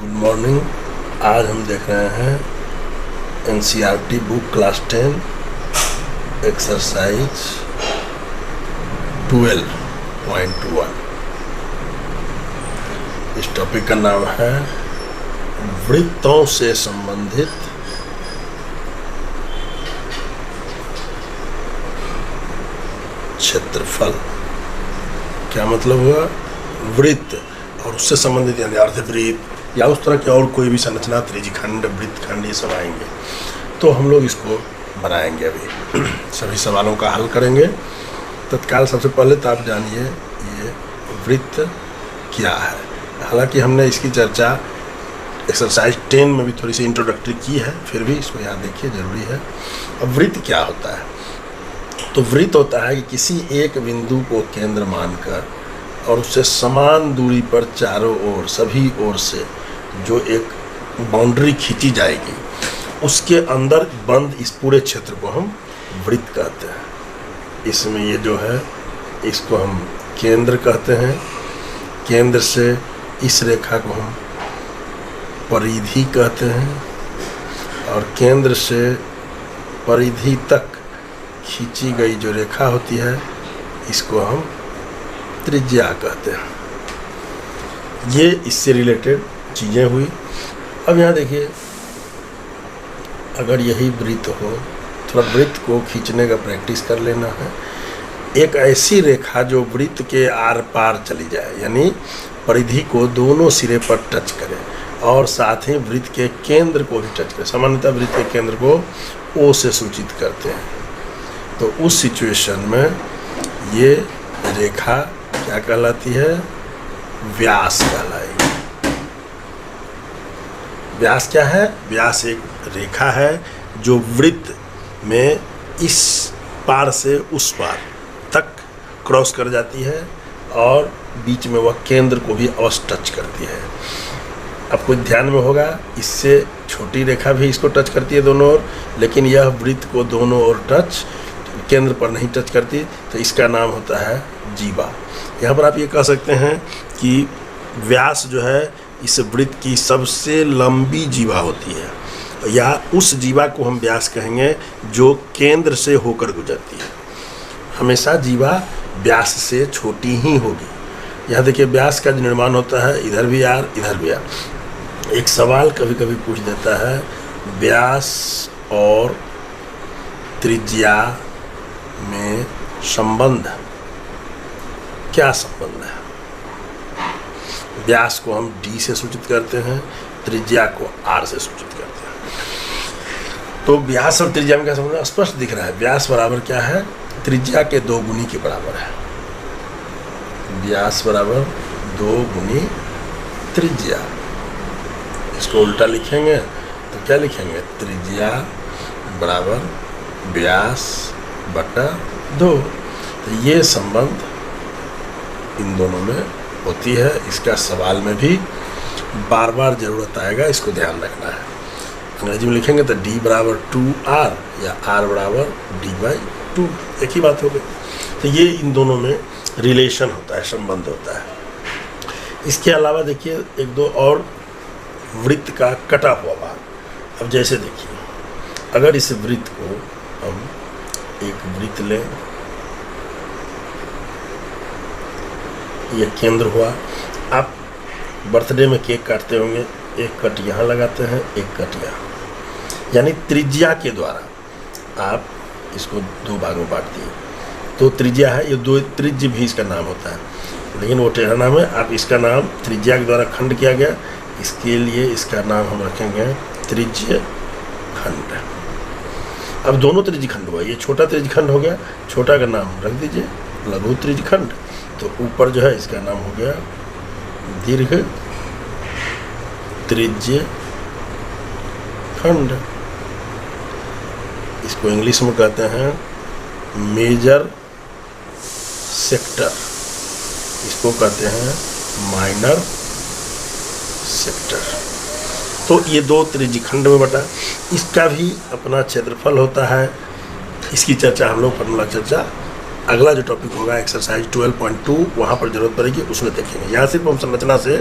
Good morning. आज हम देख रहे हैं एनसीईआरटी बुक क्लास 10 एक्सरसाइज 12.1। इस टॉपिक का नाम है वृत्तों से संबंधित क्षेत्रफल। क्या मतलब हुआ? वृत्त और उससे संबंधित यानी अर्धवृत्त या उस तरह की और कोई भी संरचना, त्रिज्यखंड, वृत्तखंड, ये सब आएंगे तो हम लोग इसको बनाएंगे। अभी सभी सवालों का हल करेंगे। तत्काल सबसे पहले तो आप जानिए ये वृत्त क्या है। हालांकि हमने इसकी चर्चा एक्सरसाइज 10 में भी थोड़ी सी इंट्रोडक्टरी की है, फिर भी इसको यहाँ देखिए, ज़रूरी है। अब वृत्त क्या होता है? तो वृत्त होता है कि किसी एक बिंदु को केंद्र मानकर और उससे समान दूरी पर चारों ओर, सभी ओर से जो एक बाउंड्री खींची जाएगी, उसके अंदर बंद इस पूरे क्षेत्र को हम वृत्त कहते हैं। इसमें ये जो है इसको हम केंद्र कहते हैं। केंद्र से इस रेखा को हम परिधि कहते हैं और केंद्र से परिधि तक खींची गई जो रेखा होती है इसको हम त्रिज्या कहते हैं। ये इससे रिलेटेड चीज़ें हुई। अब यहाँ देखिए, अगर यही वृत्त हो, थोड़ा वृत्त को खींचने का प्रैक्टिस कर लेना है। एक ऐसी रेखा जो वृत्त के आर पार चली जाए, यानी परिधि को दोनों सिरे पर टच करे और साथ ही वृत्त के केंद्र को भी टच करे। सामान्यतः वृत्त के केंद्र को ओ से सूचित करते हैं। तो उस सिचुएशन में ये रेखा क्या कहलाती है? व्यास कहलाएगी। व्यास क्या है? व्यास एक रेखा है जो वृत्त में इस पार से उस पार तक क्रॉस कर जाती है और बीच में वह केंद्र को भी अवश्य टच करती है। आपको ध्यान में होगा, इससे छोटी रेखा भी इसको टच करती है दोनों ओर, लेकिन यह वृत्त को दोनों ओर टच, केंद्र पर नहीं टच करती, तो इसका नाम होता है जीवा। यहाँ पर आप ये कह सकते हैं कि व्यास जो है इस वृत्त की सबसे लंबी जीवा होती है, या उस जीवा को हम व्यास कहेंगे जो केंद्र से होकर गुजरती है। हमेशा जीवा व्यास से छोटी ही होगी। यहाँ देखिए, व्यास का जो निर्माण होता है, इधर भी आर, इधर भी आर। एक सवाल कभी कभी पूछ देता है, व्यास और त्रिज्या में संबंध क्या संबंध है? व्यास को हम d से सूचित करते हैं, त्रिज्या को r से सूचित करते हैं। तो व्यास और त्रिज्या में क्या संबंध है? स्पष्ट दिख रहा है। व्यास बराबर क्या है? त्रिज्या के 2 गुनी के बराबर है। व्यास बराबर 2 गुनी त्रिज्या। इसको उल्टा लिखेंगे तो क्या लिखेंगे? त्रिज्या बराबर व्यास बटा 2। तो ये संबंध इन दोनों में होती है। इसका सवाल में भी बार बार ज़रूरत आएगा, इसको ध्यान रखना है। अंग्रेजी में लिखेंगे तो d बराबर 2r या r बराबर d/2, एक ही बात हो गई। तो ये इन दोनों में रिलेशन होता है, संबंध होता है। इसके अलावा देखिए एक दो और वृत्त का कटा हुआ भाग। अब जैसे देखिए, अगर इस वृत्त को हम एक वृत्त लें, यह केंद्र हुआ। आप बर्थडे में केक काटते होंगे, एक कट यहाँ लगाते हैं, एक कट यहाँ, यानी त्रिज्या के द्वारा आप इसको 2 भाग में बांट दिए। तो त्रिज्या है, ये 2 त्रिज्य भी इसका नाम होता है, लेकिन वो टेढ़ा नाम है। आप इसका नाम त्रिज्या के द्वारा खंड किया गया, इसके लिए इसका नाम हम रखेंगे त्रिज्य खंड। अब दोनों त्रिज्यखंड हुआ, ये छोटा त्रिज्यखंड हो गया, छोटा का नाम रख दीजिए लघु त्रिज्यखंड। तो ऊपर जो है इसका नाम हो गया दीर्घ त्रिज्य खंड। इसको इंग्लिश में कहते हैं मेजर सेक्टर, इसको कहते हैं माइनर सेक्टर। तो ये 2 त्रिज्यखंड में बटा। इसका भी अपना क्षेत्रफल होता है। इसकी चर्चा हम लोग फॉर्मूला चर्चा अगला जो टॉपिक होगा एक्सरसाइज 12.2 वहाँ पर जरूरत पड़ेगी, उसमें देखेंगे। यहाँ सिर्फ हम संरचना से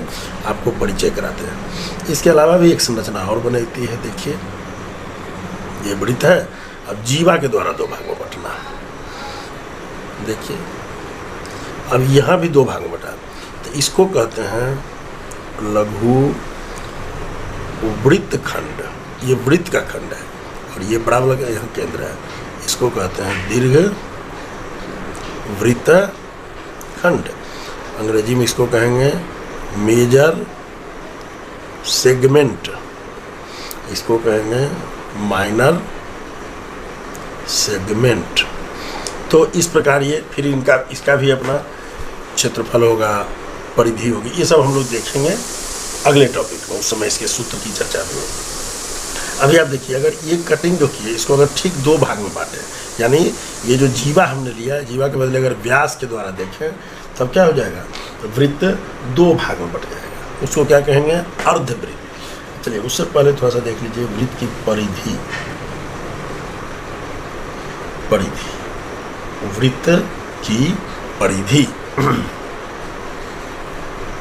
आपको परिचय कराते हैं। इसके अलावा भी एक संरचना और बनती है, देखिए ये वृत्त है। अब जीवा के द्वारा दो भाग में बंटना, देखिए अब यहाँ भी दो भाग में बटा, तो इसको कहते हैं लघु वृत्त खंड। ये वृत्त का खंड है और ये बराबर लगा यहाँ केंद्र है, इसको कहते हैं दीर्घ वृत्त खंड। अंग्रेजी में इसको कहेंगे मेजर सेगमेंट, इसको कहेंगे माइनर सेगमेंट। तो इस प्रकार ये फिर इसका भी अपना क्षेत्रफल होगा, परिधि होगी, ये सब हम लोग देखेंगे अगले टॉपिक में, उस समय इसके सूत्र की चर्चा भी होगी। अभी आप देखिए, अगर ये कटिंग जो की है इसको अगर ठीक दो भाग में बांटे, यानी ये जो जीवा हमने लिया है, जीवा के बदले अगर व्यास के द्वारा देखें तब क्या हो जाएगा, तो वृत्त दो भाग में बट जाएगा, उसको क्या कहेंगे, अर्धवृत्त। चलिए उससे पहले थोड़ा सा देख लीजिए वृत्त की परिधि, वृत्त की परिधि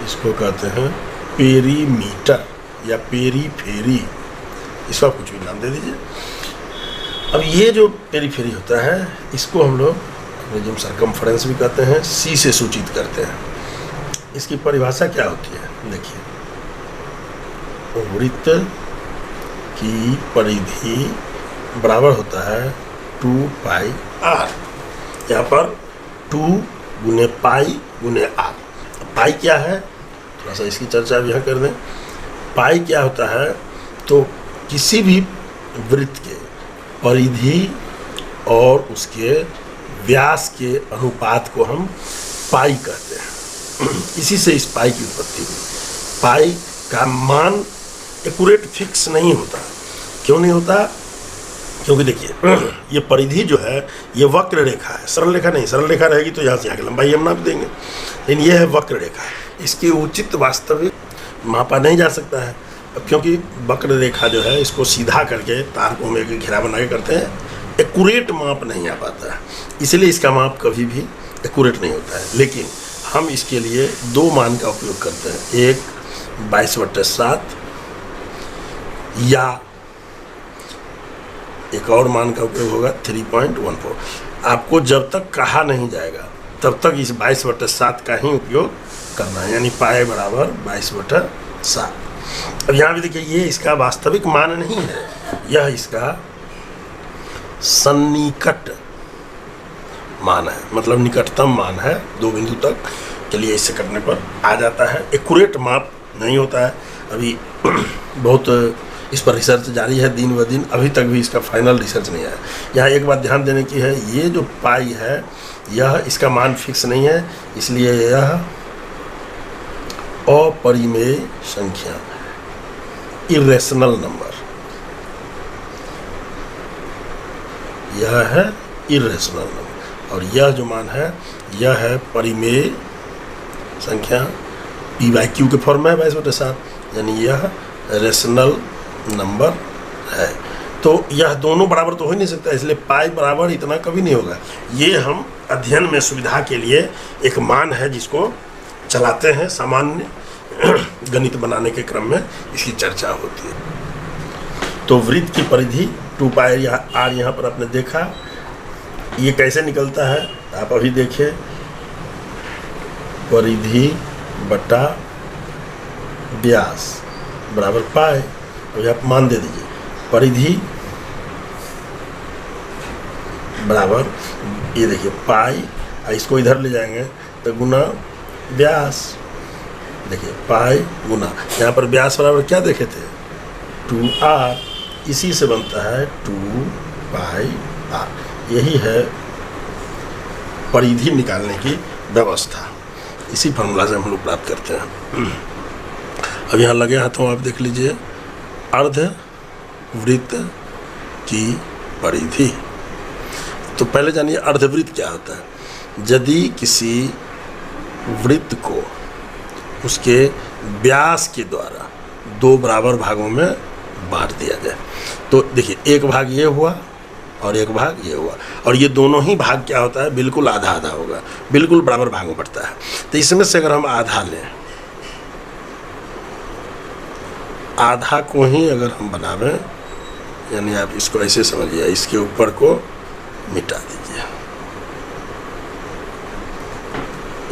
इसको कहते हैं पेरीमीटर या पेरीफेरी, इसका कुछ भी नाम दे दीजिए। अब ये जो पेरीफेरी होता है इसको हम लोग अंग्रेजी में सरकमफ्रेंस भी कहते हैं, सी से सूचित करते हैं। इसकी परिभाषा क्या होती है, देखिए वृत्त की परिधि बराबर होता है 2πr। यहाँ पर 2 गुने पाई गुने r। पाई क्या है, थोड़ा सा इसकी चर्चा भी यहाँ कर दें। पाई क्या होता है, तो किसी भी वृत्त के परिधि और उसके व्यास के अनुपात को हम पाई कहते हैं। इसी से इस पाई की उत्पत्ति हुई। पाई का मान एक्यूरेट फिक्स नहीं होता। क्यों नहीं होता, क्योंकि देखिए ये परिधि जो है ये वक्र रेखा है, सरल रेखा नहीं। सरल रेखा रहेगी तो यहाँ से यहाँ की लंबाई हम नाप देंगे, लेकिन ये है वक्र रेखा, इसकी उचित वास्तविक मापा नहीं जा सकता है। क्योंकि वक्र रेखा जो है इसको सीधा करके तार को हम एक घेरा बना के करते हैं, एक्यूरेट माप नहीं आ पाता है, इसलिए इसका माप कभी भी एक्यूरेट नहीं होता है। लेकिन हम इसके लिए दो मान का उपयोग करते हैं, एक 22/7 या एक और मान का उपयोग होगा 3.14। आपको जब तक कहा नहीं जाएगा तब तक इस 22/7 का ही उपयोग करना है, यानी पाई बराबर 22/7। अब यहाँ भी देखिए ये इसका वास्तविक मान नहीं है, यह इसका सन्निकट मान है, मतलब निकटतम मान है। दो बिंदु तक के लिए इससे करने पर आ जाता है, एक्यूरेट माप नहीं होता है। अभी बहुत इस पर रिसर्च जारी है दिन ब दिन, अभी तक भी इसका फाइनल रिसर्च नहीं आया। यहाँ एक बात ध्यान देने की है, ये जो पाई है यह इसका मान फिक्स नहीं है, इसलिए यह अपरिमेय संख्या है, इरेशनल नंबर, यह है इरेशनल नंबर। और यह जो मान है यह है परिमेय संख्या, p/q के फॉर्म में है 22/7, यानी यह रेशनल नंबर है। तो यह दोनों बराबर तो हो ही नहीं सकता, इसलिए पाई बराबर इतना कभी नहीं होगा। ये हम अध्ययन में सुविधा के लिए एक मान है जिसको चलाते हैं, सामान्य गणित बनाने के क्रम में इसकी चर्चा होती है। तो वृत्त की परिधि 2πr यहाँ पर आपने देखा, ये कैसे निकलता है आप अभी देखिए, परिधि बटा व्यास बराबर पाई। और आप मान दे दीजिए परिधि बराबर, ये देखिए पाई, इसको इधर ले जाएंगे तो गुना व्यास, देखिए पाई गुना, यहाँ पर व्यास बराबर क्या देखे थे 2r, इसी से बनता है 2πr। यही है परिधि निकालने की व्यवस्था, इसी फॉर्मूला से हम लोग प्राप्त करते हैं। अब यहाँ लगे हाथों आप देख लीजिए अर्धवृत्त की परिधि। तो पहले जानिए अर्धवृत्त क्या होता है। यदि किसी वृत्त को उसके व्यास के द्वारा दो बराबर भागों में बांट दिया जाए, तो देखिए एक भाग ये हुआ और एक भाग ये हुआ, और ये दोनों ही भाग क्या होता है, बिल्कुल आधा आधा होगा, बिल्कुल बराबर भाग में बढ़ता है। तो इसमें से अगर हम आधा लें, आधा को ही अगर हम बनावें, यानी आप इसको ऐसे समझिए, इसके ऊपर को मिटा दीजिए,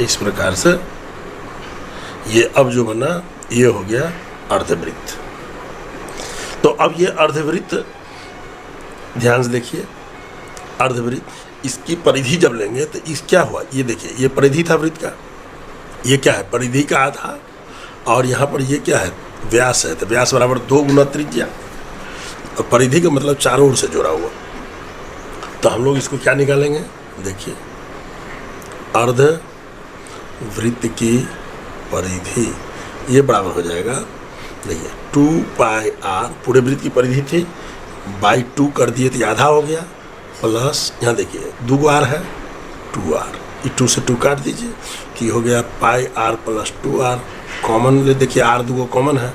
इस प्रकार से ये अब जो बना ये हो गया अर्धवृत्त। तो अब ये अर्धवृत्त ध्यान से देखिए, अर्धवृत्त इसकी परिधि जब लेंगे तो इस क्या हुआ, ये देखिए, ये परिधि था वृत्त का, ये क्या है, परिधि का आधा, और यहाँ पर ये क्या है, व्यास है, तो व्यास बराबर 2 गुना त्रिज्या, और परिधि का मतलब चारों ओर से जुड़ा हुआ। तो हम लोग इसको क्या निकालेंगे, देखिए, अर्धवृत्त की परिधि ये बराबर हो जाएगा, देखिए 2 पाई r, पूरे वृत्त की परिधि थी, बाई 2 कर दिए तो आधा हो गया, प्लस यहाँ देखिए 2 r है, 2r, ये 2 से 2 काट दीजिए, तो ये हो गया पाई r प्लस 2r, कॉमन ले, देखिए r 2 कॉमन है,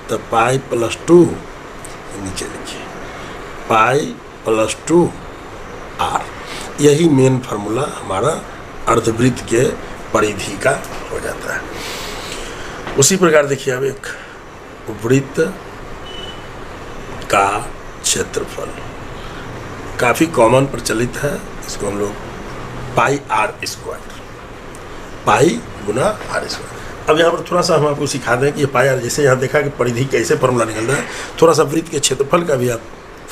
तो पाई प्लस 2, नीचे लिखिए पाई प्लस 2r, यही मेन फार्मूला हमारा अर्धवृत्त के परिधि का हो जाता है। उसी प्रकार देखिए, अब एक वृत्त का क्षेत्रफल काफ़ी कॉमन प्रचलित है, इसको हम लोग पाई r स्क्वायर, पाई गुना r स्क्वायर। अब यहाँ पर थोड़ा सा हम आपको सिखा दें कि ये पाई r, जैसे यहाँ देखा कि परिधि कैसे फार्मूला निकल रहा है, थोड़ा सा वृत्त के क्षेत्रफल का भी आप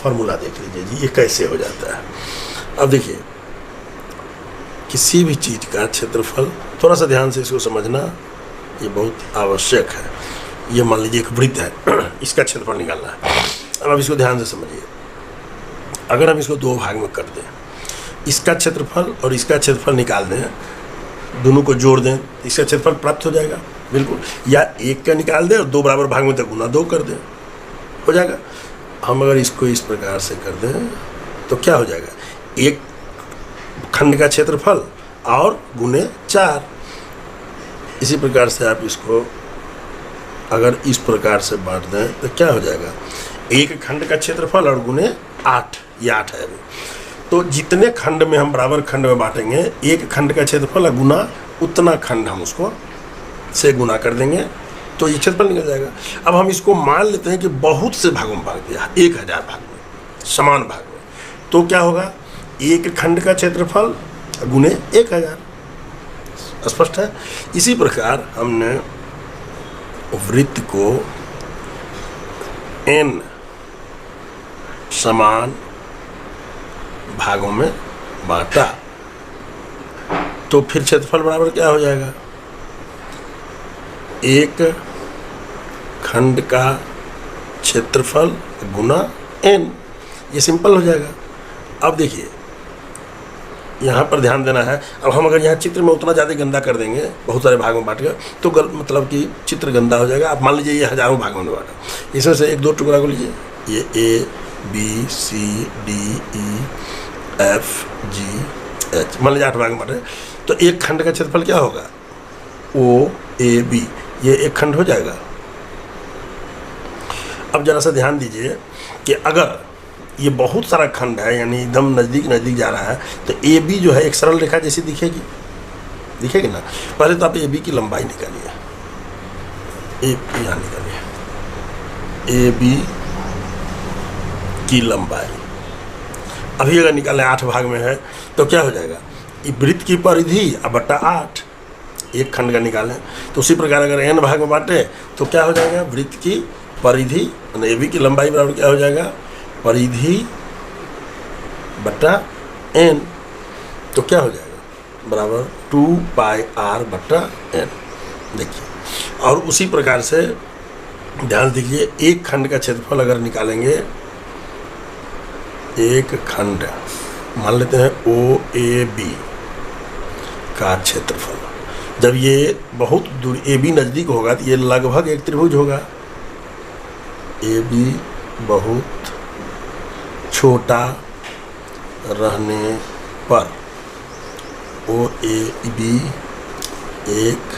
फार्मूला देख लीजिए जी, ये कैसे हो जाता है। अब देखिए, किसी भी चीज़ का क्षेत्रफल, थोड़ा सा ध्यान से इसको समझना, ये बहुत आवश्यक है। ये मान लीजिए एक वृत्त है, इसका क्षेत्रफल निकालना है। अब आप इसको ध्यान से समझिए, अगर हम इसको 2 भाग में कर दें, इसका क्षेत्रफल और इसका क्षेत्रफल निकाल दें, दोनों को जोड़ दें, इसका क्षेत्रफल प्राप्त हो जाएगा बिल्कुल, या एक का निकाल दें और 2 बराबर भाग में तो गुना 2 कर दें, हो जाएगा। हम अगर इसको इस प्रकार से कर दें तो क्या हो जाएगा, एक खंड का क्षेत्रफल और गुने 4। इसी प्रकार से आप इसको अगर इस प्रकार से बांट दें तो क्या हो जाएगा, एक खंड का क्षेत्रफल और गुने 8, ये 8 है अभी। तो जितने खंड में हम बराबर खंड में बांटेंगे, एक खंड का क्षेत्रफल और गुना उतना खंड हम उसको से गुना कर देंगे, तो ये क्षेत्रफल निकल जाएगा। अब हम इसको मान लेते हैं कि बहुत से भागों में बांट दिया, 1000 भाग में, समान भाग में, तो क्या होगा, एक खंड का क्षेत्रफल गुने 1000, स्पष्ट है। इसी प्रकार हमने वृत्त को n समान भागों में बांटा, तो फिर क्षेत्रफल बराबर क्या हो जाएगा, एक खंड का क्षेत्रफल गुना n, ये सिंपल हो जाएगा। अब देखिए, यहाँ पर ध्यान देना है, अब हम अगर यहाँ चित्र में उतना ज़्यादा गंदा कर देंगे, बहुत सारे भागों में बांट कर, तो मतलब कि चित्र गंदा हो जाएगा। आप मान लीजिए ये हज़ारों भागों में बांटा, इसमें से 1-2 टुकड़ा को लीजिए, ये A B C D E F G H, मान लीजिए 8 भाग में बांटे, तो एक खंड का क्षेत्रफल क्या होगा, O A B, ये एक खंड हो जाएगा। अब जरा सा ध्यान दीजिए कि अगर ये बहुत सारा खंड है, यानी एकदम नज़दीक नज़दीक जा रहा है, तो ए बी जो है एक सरल रेखा जैसी दिखेगी ना। पहले तो आप ए बी की लंबाई निकालिए, यहाँ निकालिए ए बी की लंबाई। अभी अगर निकालें 8 भाग में है तो क्या हो जाएगा, ये वृत्त की परिधि बटा 8, एक खंड का निकालें। तो उसी प्रकार अगर n भाग में बांटे तो क्या हो जाएगा, वृत्त की परिधि ए बी की लंबाई बराबर क्या हो जाएगा, परिधि बटा n, तो क्या हो जाएगा, बराबर 2 पाई r बटा n। देखिए, और उसी प्रकार से ध्यान दीजिए, एक खंड का क्षेत्रफल अगर निकालेंगे, एक खंड मान लेते हैं ओ ए बी का क्षेत्रफल, जब ये बहुत दूर ए बी नज़दीक होगा तो ये लगभग एक त्रिभुज होगा। ए बी बहुत छोटा रहने पर ओ ए बी एक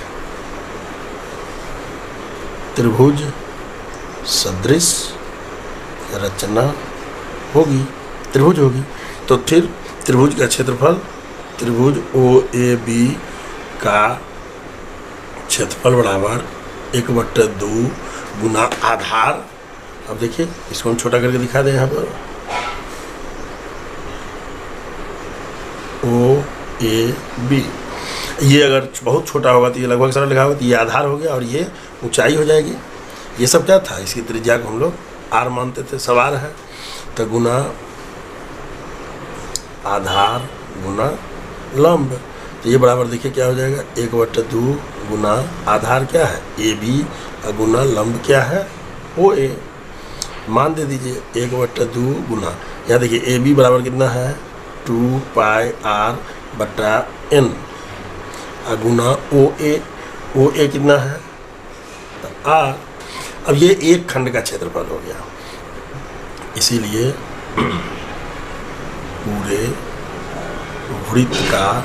त्रिभुज सदृश रचना होगी, त्रिभुज होगी। तो फिर त्रिभुज का क्षेत्रफल, त्रिभुज OAB का क्षेत्रफल बराबर 1/2 गुना आधार। अब देखिए इसको हम छोटा करके दिखा दें यहाँ पर, OAB। ये अगर बहुत छोटा होगा तो ये लगभग सरल लिखा होगा, तो ये आधार हो गया और ये ऊंचाई हो जाएगी। ये सब क्या था, इसकी त्रिज्या को हम लोग R मानते थे, सवार है तो गुना आधार गुना लंब, तो ये बराबर देखिए क्या हो जाएगा 1/2 गुना आधार क्या है AB गुना लंब क्या है OA। मान दे दीजिए 1/2 गुना, यहाँ देखिए AB बराबर कितना है 2πr/n गुना OA कितना है R। अब ये एक खंड का क्षेत्रफल हो गया, इसीलिए पूरे वृत्त का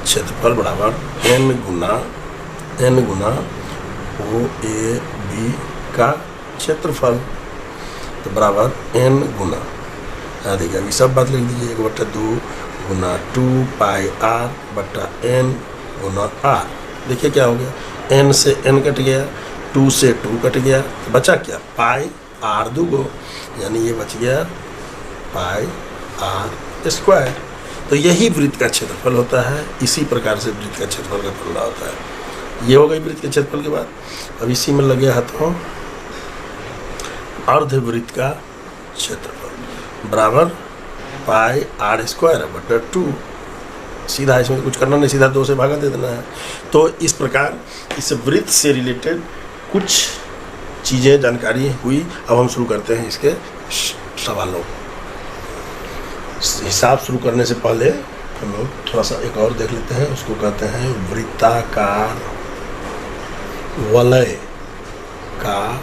क्षेत्रफल बराबर n गुना OAB का क्षेत्रफल, तो बराबर n गुना, देखिए अभी सब बात लिख दीजिए 1/2 गुना 2πr/n गुना R। देखिए क्या हो गया, n से n कट गया, 2 से 2 कट गया, तो बचा क्या पाई r दूगो, यानी ये बच गया πr²। तो यही वृत्त का क्षेत्रफल होता है, इसी प्रकार से वृत्त का क्षेत्रफल का फॉर्मूला होता है। ये हो गई वृत्त के क्षेत्रफल के बाद। अब इसी में लगे हाथों अर्धवृत्त का क्षेत्रफल बराबर πr²/2। सीधा इसमें कुछ करना नहीं, सीधा 2 से भागा दे देना है। तो इस प्रकार इस वृत्त से रिलेटेड कुछ चीज़ें जानकारी हुई। अब हम शुरू करते हैं इसके सवालों। हिसाब शुरू करने से पहले हम लोग थोड़ा सा एक और देख लेते हैं, उसको कहते हैं वृत्ताकार वलय का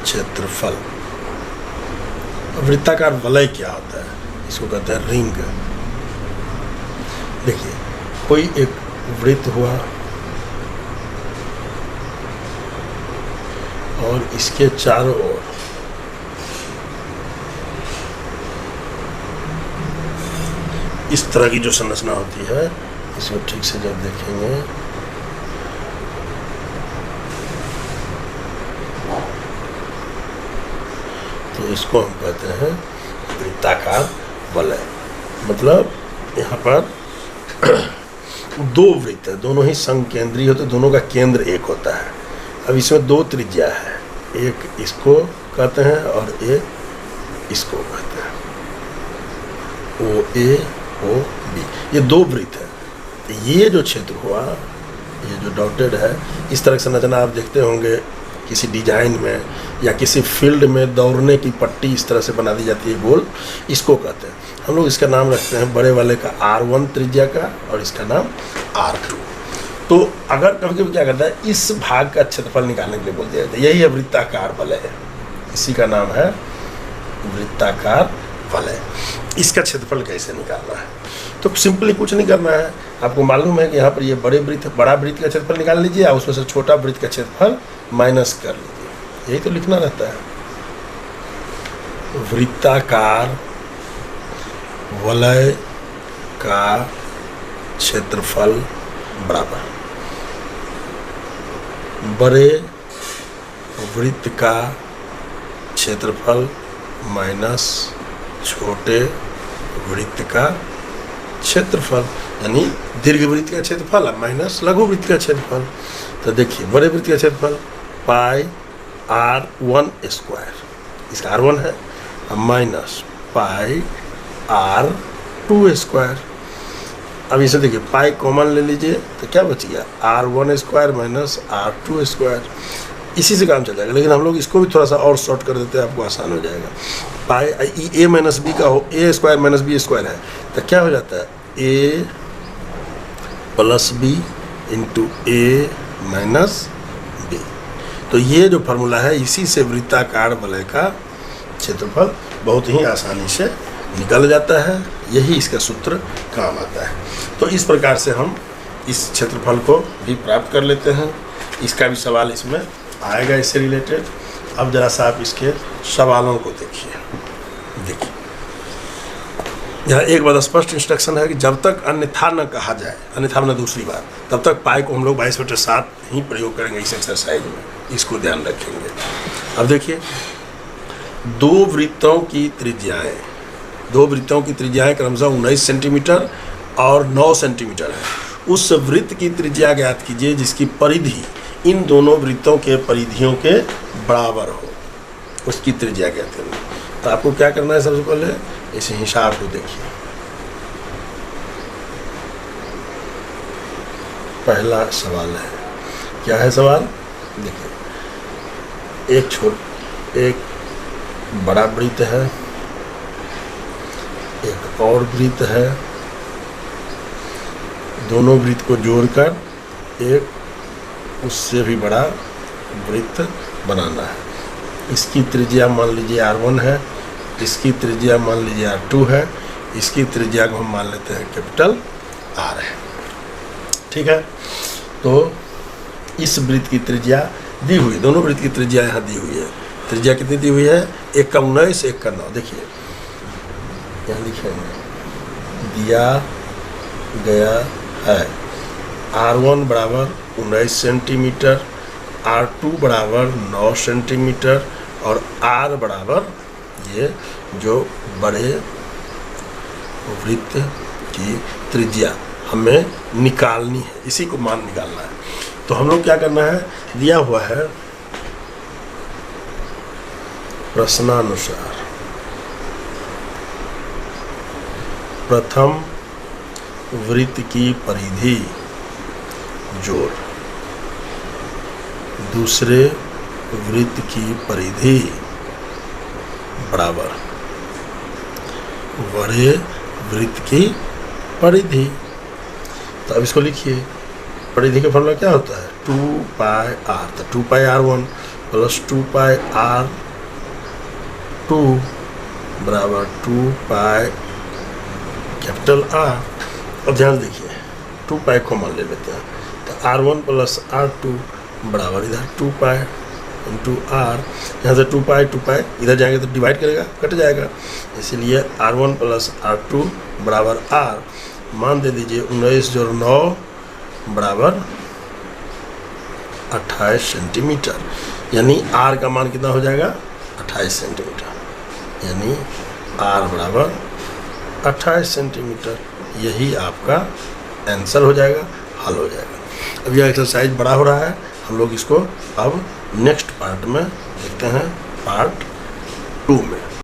क्षेत्रफल। वृत्ताकार वलय क्या होता है, इसको कहते हैं रिंग। देखिए कोई एक वृत्त हुआ और इसके चारों ओर इस तरह की जो संरचना होती है, इसको ठीक से जब देखेंगे तो इसको हम कहते हैं वृत्ताकार वलय। मतलब यहाँ पर दो वृत्त है, दोनों ही संकेंद्रीय होते, दोनों का केंद्र एक होता है। अब इसमें दो त्रिज्या है, एक इसको कहते हैं और एक इसको कहते हैं, OA OB। ये दो वृत्त है। ये जो क्षेत्र हुआ, ये जो डॉटेड है, इस तरह की संरचना आप देखते होंगे किसी डिजाइन में या किसी फील्ड में दौड़ने की पट्टी इस तरह से बना दी जाती है गोल, इसको कहते हैं। हम लोग इसका नाम रखते हैं बड़े वाले का R1 त्रिज्या का और इसका नाम R2। तो अगर कभी कभी क्या करता है, इस भाग का क्षेत्रफल निकालने के लिए बोल दिया जाता है, यही है वृत्ताकार वलय है, इसी का नाम है वृत्ताकार वलय। इसका क्षेत्रफल कैसे निकालना है, तो सिंपली कुछ नहीं करना है। आपको मालूम है कि यहाँ पर ये बड़ा वृत्त का क्षेत्रफल निकाल लीजिए और उसमें से छोटा वृत्त का क्षेत्रफल माइनस कर लीजिए, यही तो लिखना रहता है। वृत्ताकार वलय का क्षेत्रफल बराबर बड़े वृत्त का क्षेत्रफल माइनस छोटे वृत्त का क्षेत्रफल, यानी दीर्घ वृत्त का क्षेत्रफल माइनस लघु वृत्त का क्षेत्रफल। तो देखिए बड़े वृत्त का क्षेत्रफल πr1², इसका R1 है, माइनस πr2²। अब इसे देखिए पाई कॉमन ले लीजिए तो क्या बच गया R1² माइनस R2²। इसी से काम चल जाएगा, लेकिन हम लोग इसको भी थोड़ा सा और शॉर्ट कर देते हैं, आपको आसान हो जाएगा। पाई a माइनस बी का हो, a² माइनस b² है, तो क्या हो जाता है a plus b into a minus b। तो ये जो फार्मूला है, इसी से वृत्ताकार वलय का क्षेत्रफल बहुत ही आसानी से निकल जाता है, यही इसका सूत्र काम आता है। तो इस प्रकार से हम इस क्षेत्रफल को भी प्राप्त कर लेते हैं। इसका भी सवाल इसमें आएगा इससे रिलेटेड। अब जरा सा आप इसके सवालों को देखिए। यहाँ एक बात स्पष्ट इंस्ट्रक्शन है कि जब तक अन्यथा न कहा जाए, अन्यथा न दूसरी बात, तब तक पाई को हम लोग 22/7 ही प्रयोग करेंगे इस एक्सरसाइज में, इसको ध्यान रखेंगे। अब देखिए, दो वृत्तों की त्रिज्याएं क्रमशः 19 सेंटीमीटर और 9 सेंटीमीटर है। उस वृत्त की त्रिज्या ज्ञात कीजिए जिसकी परिधि इन दोनों वृत्तों के परिधियों के बराबर हो, उसकी त्रिज्या ज्ञात करनी। तो आपको क्या करना है, सबसे पहले इस हिसाब को देखिए। पहला सवाल है, क्या है सवाल, देखिए, एक बड़ा वृत्त है, एक और वृत्त है, दोनों वृत्त को जोड़कर एक उससे भी बड़ा वृत्त बनाना है। इसकी त्रिज्या मान लीजिए R1 है, इसकी त्रिज्या मान लीजिए R2 है, इसकी त्रिज्या को हम मान लेते हैं कैपिटल R है। ठीक है, तो इस वृत्त की त्रिज्या दी हुई, दोनों वृत्त की त्रिज्या यहाँ दी हुई है। त्रिज्या कितनी दी हुई है, एक का 19, एक का 9। देखिए यहाँ लिखेंगे, दिया गया है R1 बराबर 19 सेंटीमीटर, R2 बराबर 9 सेंटीमीटर और R बराबर ये जो बड़े वृत्त की त्रिज्या हमें निकालनी है, इसी को मान निकालना है। तो हम लोग क्या करना है, दिया हुआ है प्रश्नानुसार प्रथम वृत्त की परिधि जोड़ दूसरे वृत्त की परिधि बराबर बड़े वृत्त की परिधि। तो अब इसको लिखिए, परिधि का फॉर्मूला क्या होता है, 2πr। तो 2πr1 प्लस 2πr2 बराबर 2π कैपिटल R। अब ध्यान देखिए, 2π को मान ले लेते हैं, तो R1 प्लस R2 बराबर इधर 2π इंटू R। यहाँ से 2π इधर जाएंगे तो डिवाइड करेगा, कट जाएगा, इसीलिए R1 प्लस R2 बराबर R। मान दे दीजिए 19 जोड़ 9 बराबर 28 सेंटीमीटर, यानी R का मान कितना हो जाएगा, 28 सेंटीमीटर, यानी R बराबर 28 सेंटीमीटर। यही आपका आंसर हो जाएगा, हल हो जाएगा। अब यह एक्सरसाइज बड़ा हो रहा है, हम लोग इसको अब नेक्स्ट पार्ट में देखते हैं, पार्ट 2 में।